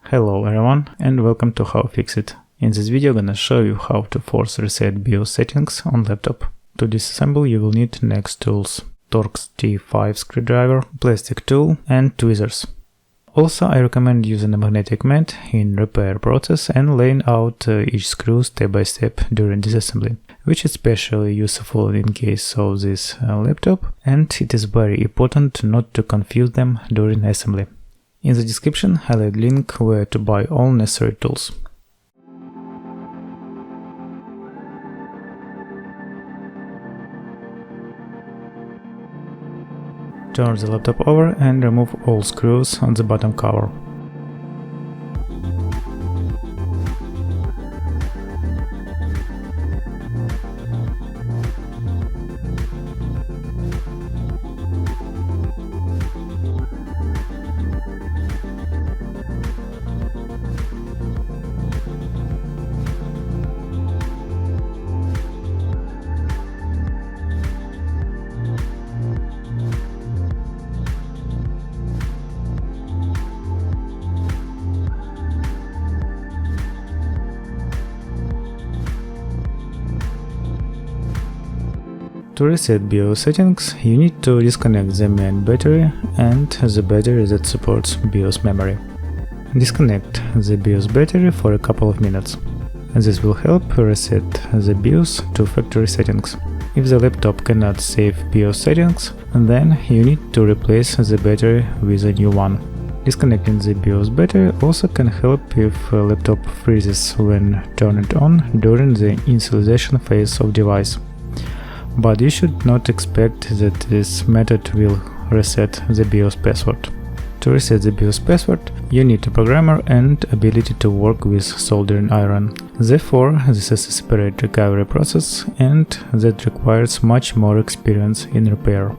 Hello everyone and welcome to HowFixit. In this video I'm gonna show you how to force reset BIOS settings on laptop. To disassemble you will need next tools: Torx T5 screwdriver, plastic tool and tweezers. Also I recommend using a magnetic mat in repair process and laying out each screw step by step during disassembly, which is especially useful in case of this laptop, and it is very important not to confuse them during assembly. In the description I'll add link where to buy all necessary tools. Turn the laptop over and remove all screws on the bottom cover. To reset BIOS settings, you need to disconnect the main battery and the battery that supports BIOS memory. Disconnect the BIOS battery for a couple of minutes. This will help reset the BIOS to factory settings. If the laptop cannot save BIOS settings, then you need to replace the battery with a new one. Disconnecting the BIOS battery also can help if a laptop freezes when turned on during the initialization phase of device. But you should not expect that this method will reset the BIOS password. To reset the BIOS password, you need a programmer and ability to work with soldering iron. Therefore, this is a separate recovery process and that requires much more experience in repair.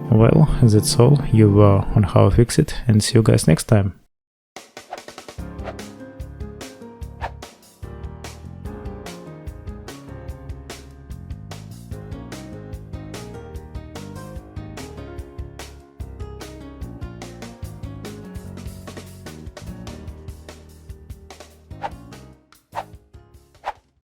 Well, that's all. You were on HowFixit, and see you guys next time.